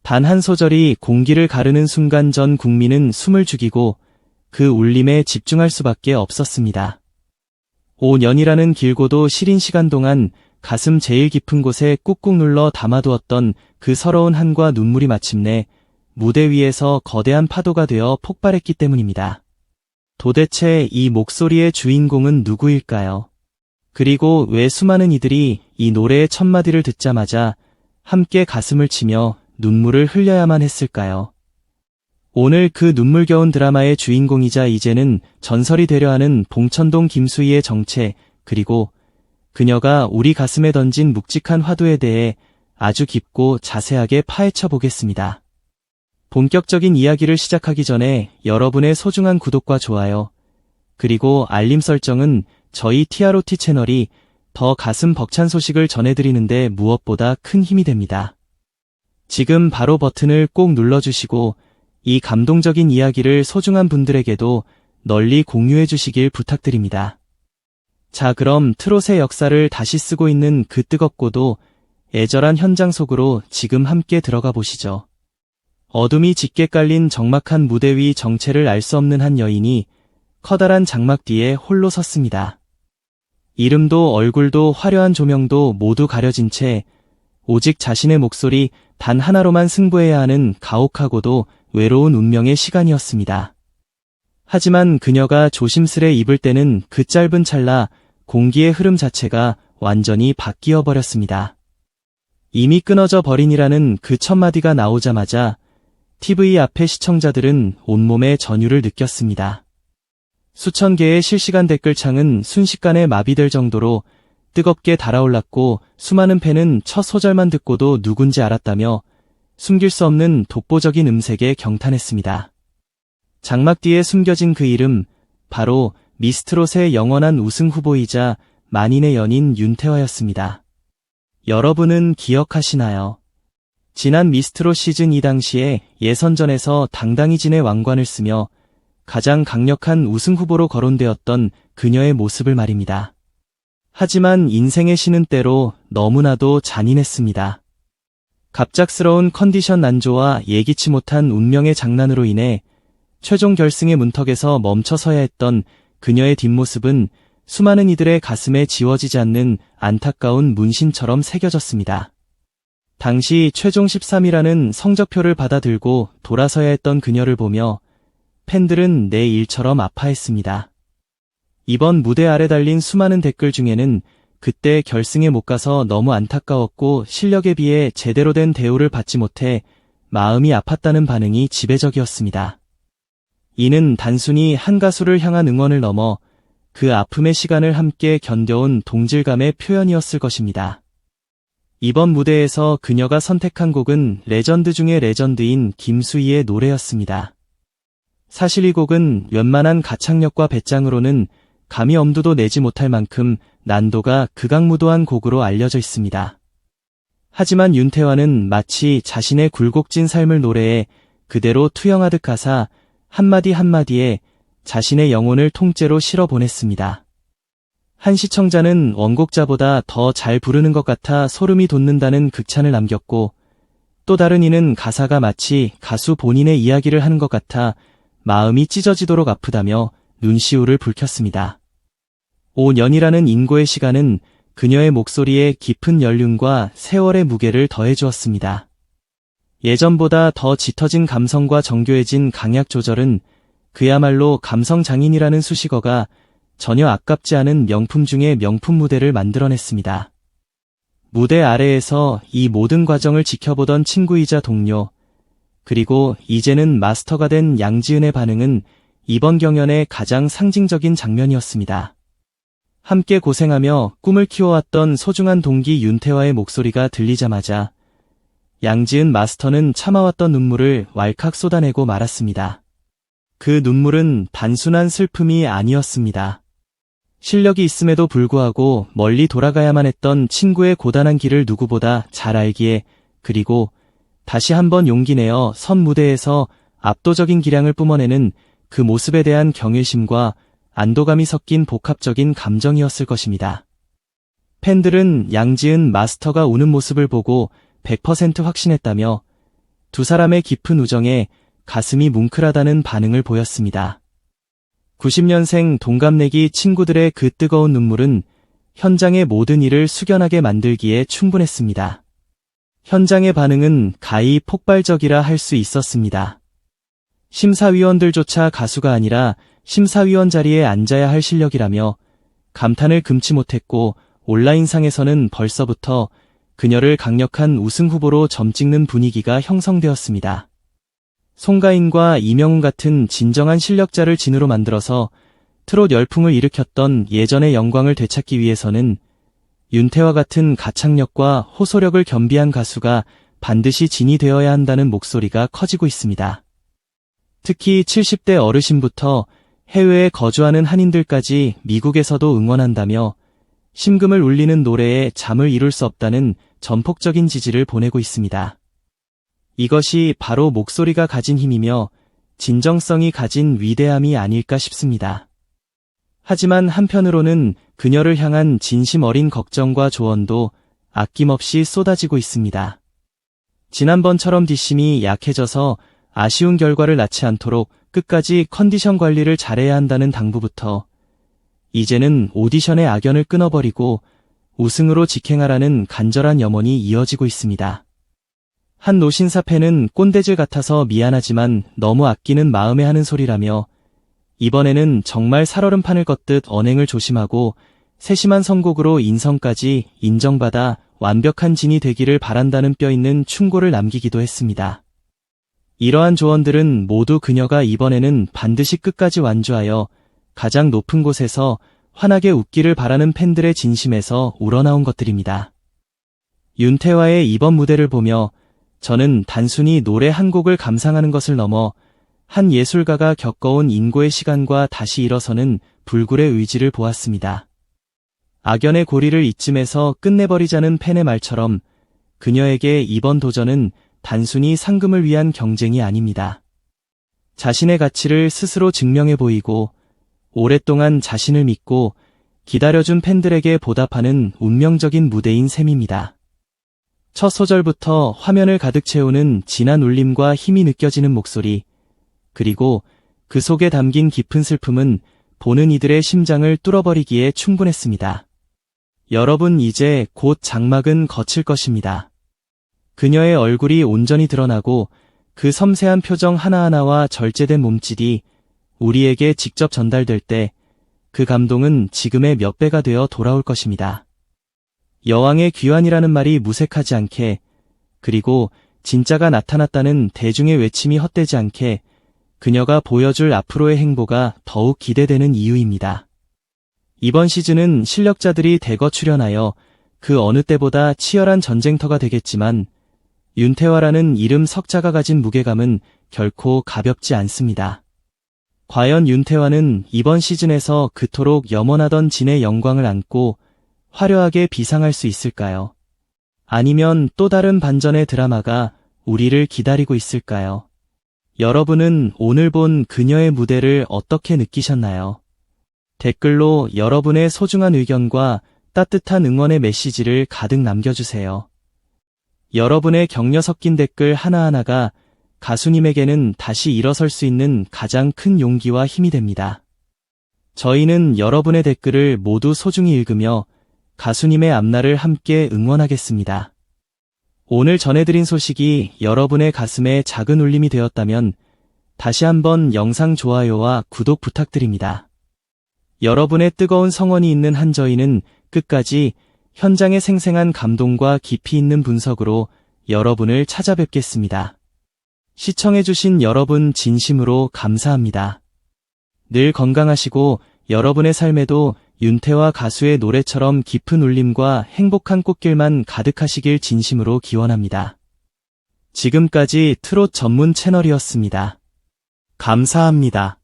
단 한 소절이 공기를 가르는 순간 전 국민은 숨을 죽이고 그 울림에 집중할 수밖에 없었습니다. 5년이라는 길고도 시린 시간 동안 가슴 제일 깊은 곳에 꾹꾹 눌러 담아두었던 그 서러운 한과 눈물이 마침내 무대 위에서 거대한 파도가 되어 폭발했기 때문입니다. 도대체 이 목소리의 주인공은 누구일까요? 그리고 왜 수많은 이들이 이 노래의 첫 마디를 듣자마자 함께 가슴을 치며 눈물을 흘려야만 했을까요? 오늘 그 눈물겨운 드라마의 주인공이자 이제는 전설이 되려 하는 봉천동 김수희의 정체, 그리고 그녀가 우리 가슴에 던진 묵직한 화두에 대해 아주 깊고 자세하게 파헤쳐 보겠습니다. 본격적인 이야기를 시작하기 전에 여러분의 소중한 구독과 좋아요, 그리고 알림 설정은 저희 TROT 채널이 더 가슴 벅찬 소식을 전해드리는데 무엇보다 큰 힘이 됩니다. 지금 바로 버튼을 꼭 눌러주시고 이 감동적인 이야기를 소중한 분들에게도 널리 공유해 주시길 부탁드립니다. 자, 그럼 트롯의 역사를 다시 쓰고 있는 그 뜨겁고도 애절한 현장 속으로 지금 함께 들어가 보시죠. 어둠이 짙게 깔린 적막한 무대 위 정체를 알 수 없는 한 여인이 커다란 장막 뒤에 홀로 섰습니다. 이름도 얼굴도 화려한 조명도 모두 가려진 채 오직 자신의 목소리 단 하나로만 승부해야 하는 가혹하고도 외로운 운명의 시간이었습니다. 하지만 그녀가 조심스레 입을 때는 그 짧은 찰나 공기의 흐름 자체가 완전히 바뀌어 버렸습니다. 이미 끊어져 버린이라는 그 첫 마디가 나오자마자 TV 앞의 시청자들은 온몸에 전율을 느꼈습니다. 수천 개의 실시간 댓글창은 순식간에 마비될 정도로 뜨겁게 달아올랐고 수많은 팬은 첫 소절만 듣고도 누군지 알았다며 숨길 수 없는 독보적인 음색에 경탄했습니다. 장막 뒤에 숨겨진 그 이름, 바로 미스트롯의 영원한 우승 후보이자 만인의 연인 윤태화였습니다. 여러분은 기억하시나요? 지난 미스트롯 시즌 2 당시에 예선전에서 당당히 진의 왕관을 쓰며 가장 강력한 우승 후보로 거론되었던 그녀의 모습을 말입니다. 하지만 인생의 신은 때로 너무나도 잔인했습니다. 갑작스러운 컨디션 난조와 예기치 못한 운명의 장난으로 인해 최종 결승의 문턱에서 멈춰서야 했던 그녀의 뒷모습은 수많은 이들의 가슴에 지워지지 않는 안타까운 문신처럼 새겨졌습니다. 당시 최종 13위라는 성적표를 받아들고 돌아서야 했던 그녀를 보며 팬들은 내 일처럼 아파했습니다. 이번 무대 아래 달린 수많은 댓글 중에는 그때 결승에 못 가서 너무 안타까웠고 실력에 비해 제대로 된 대우를 받지 못해 마음이 아팠다는 반응이 지배적이었습니다. 이는 단순히 한 가수를 향한 응원을 넘어 그 아픔의 시간을 함께 견뎌온 동질감의 표현이었을 것입니다. 이번 무대에서 그녀가 선택한 곡은 레전드 중의 레전드인 김수희의 노래였습니다. 사실 이 곡은 웬만한 가창력과 배짱으로는 감히 엄두도 내지 못할 만큼 난도가 극악무도한 곡으로 알려져 있습니다. 하지만 윤태화는 마치 자신의 굴곡진 삶을 노래에 그대로 투영하듯 가사 한마디 한마디에 자신의 영혼을 통째로 실어보냈습니다. 한 시청자는 원곡자보다 더 잘 부르는 것 같아 소름이 돋는다는 극찬을 남겼고, 또 다른 이는 가사가 마치 가수 본인의 이야기를 하는 것 같아 마음이 찢어지도록 아프다며 눈시울을 붉혔습니다. 5년이라는 인고의 시간은 그녀의 목소리에 깊은 연륜과 세월의 무게를 더해주었습니다. 예전보다 더 짙어진 감성과 정교해진 강약 조절은 그야말로 감성 장인이라는 수식어가 전혀 아깝지 않은 명품 중의 명품 무대를 만들어냈습니다. 무대 아래에서 이 모든 과정을 지켜보던 친구이자 동료, 그리고 이제는 마스터가 된 양지은의 반응은 이번 경연의 가장 상징적인 장면이었습니다. 함께 고생하며 꿈을 키워왔던 소중한 동기 윤태화의 목소리가 들리자마자 양지은 마스터는 참아왔던 눈물을 왈칵 쏟아내고 말았습니다. 그 눈물은 단순한 슬픔이 아니었습니다. 실력이 있음에도 불구하고 멀리 돌아가야만 했던 친구의 고단한 길을 누구보다 잘 알기에, 그리고 다시 한번 용기 내어 선 무대에서 압도적인 기량을 뿜어내는 그 모습에 대한 경외심과 안도감이 섞인 복합적인 감정이었을 것입니다. 팬들은 양지은 마스터가 우는 모습을 보고 100% 확신했다며 두 사람의 깊은 우정에 가슴이 뭉클하다는 반응을 보였습니다. 90년생 동갑내기 친구들의 그 뜨거운 눈물은 현장의 모든 일을 숙연하게 만들기에 충분했습니다. 현장의 반응은 가히 폭발적이라 할 수 있었습니다. 심사위원들조차 가수가 아니라 심사위원 자리에 앉아야 할 실력이라며 감탄을 금치 못했고, 온라인상에서는 벌써부터 그녀를 강력한 우승 후보로 점찍는 분위기가 형성되었습니다. 송가인과 이명웅 같은 진정한 실력자를 진으로 만들어서 트롯 열풍을 일으켰던 예전의 영광을 되찾기 위해서는 윤태와 같은 가창력과 호소력을 겸비한 가수가 반드시 진이 되어야 한다는 목소리가 커지고 있습니다. 특히 70대 어르신부터 해외에 거주하는 한인들까지 미국에서도 응원한다며 심금을 울리는 노래에 잠을 이룰 수 없다는 전폭적인 지지를 보내고 있습니다. 이것이 바로 목소리가 가진 힘이며 진정성이 가진 위대함이 아닐까 싶습니다. 하지만 한편으로는 그녀를 향한 진심 어린 걱정과 조언도 아낌없이 쏟아지고 있습니다. 지난번처럼 뒷심이 약해져서 아쉬운 결과를 낳지 않도록 끝까지 컨디션 관리를 잘해야 한다는 당부부터 이제는 오디션의 악연을 끊어버리고 우승으로 직행하라는 간절한 염원이 이어지고 있습니다. 한 노신사 팬은 꼰대질 같아서 미안하지만 너무 아끼는 마음에 하는 소리라며 이번에는 정말 살얼음판을 걷듯 언행을 조심하고 세심한 선곡으로 인성까지 인정받아 완벽한 진이 되기를 바란다는 뼈있는 충고를 남기기도 했습니다. 이러한 조언들은 모두 그녀가 이번에는 반드시 끝까지 완주하여 가장 높은 곳에서 환하게 웃기를 바라는 팬들의 진심에서 우러나온 것들입니다. 윤태와의 이번 무대를 보며 저는 단순히 노래 한 곡을 감상하는 것을 넘어 한 예술가가 겪어온 인고의 시간과 다시 일어서는 불굴의 의지를 보았습니다. 악연의 고리를 이쯤에서 끝내버리자는 팬의 말처럼 그녀에게 이번 도전은 단순히 상금을 위한 경쟁이 아닙니다. 자신의 가치를 스스로 증명해 보이고 오랫동안 자신을 믿고 기다려준 팬들에게 보답하는 운명적인 무대인 셈입니다. 첫 소절부터 화면을 가득 채우는 진한 울림과 힘이 느껴지는 목소리, 그리고 그 속에 담긴 깊은 슬픔은 보는 이들의 심장을 뚫어버리기에 충분했습니다. 여러분, 이제 곧 장막은 거칠 것입니다. 그녀의 얼굴이 온전히 드러나고 그 섬세한 표정 하나하나와 절제된 몸짓이 우리에게 직접 전달될 때 그 감동은 지금의 몇 배가 되어 돌아올 것입니다. 여왕의 귀환이라는 말이 무색하지 않게, 그리고 진짜가 나타났다는 대중의 외침이 헛되지 않게 그녀가 보여줄 앞으로의 행보가 더욱 기대되는 이유입니다. 이번 시즌은 실력자들이 대거 출연하여 그 어느 때보다 치열한 전쟁터가 되겠지만 윤태화라는 이름 석자가 가진 무게감은 결코 가볍지 않습니다. 과연 윤태화는 이번 시즌에서 그토록 염원하던 진의 영광을 안고 화려하게 비상할 수 있을까요? 아니면 또 다른 반전의 드라마가 우리를 기다리고 있을까요? 여러분은 오늘 본 그녀의 무대를 어떻게 느끼셨나요? 댓글로 여러분의 소중한 의견과 따뜻한 응원의 메시지를 가득 남겨주세요. 여러분의 격려 섞인 댓글 하나하나가 가수님에게는 다시 일어설 수 있는 가장 큰 용기와 힘이 됩니다. 저희는 여러분의 댓글을 모두 소중히 읽으며 가수님의 앞날을 함께 응원하겠습니다. 오늘 전해드린 소식이 여러분의 가슴에 작은 울림이 되었다면 다시 한번 영상 좋아요와 구독 부탁드립니다. 여러분의 뜨거운 성원이 있는 한 저희는 끝까지 현장의 생생한 감동과 깊이 있는 분석으로 여러분을 찾아뵙겠습니다. 시청해주신 여러분 진심으로 감사합니다. 늘 건강하시고 여러분의 삶에도 윤태화 가수의 노래처럼 깊은 울림과 행복한 꽃길만 가득하시길 진심으로 기원합니다. 지금까지 트롯 전문 채널이었습니다. 감사합니다.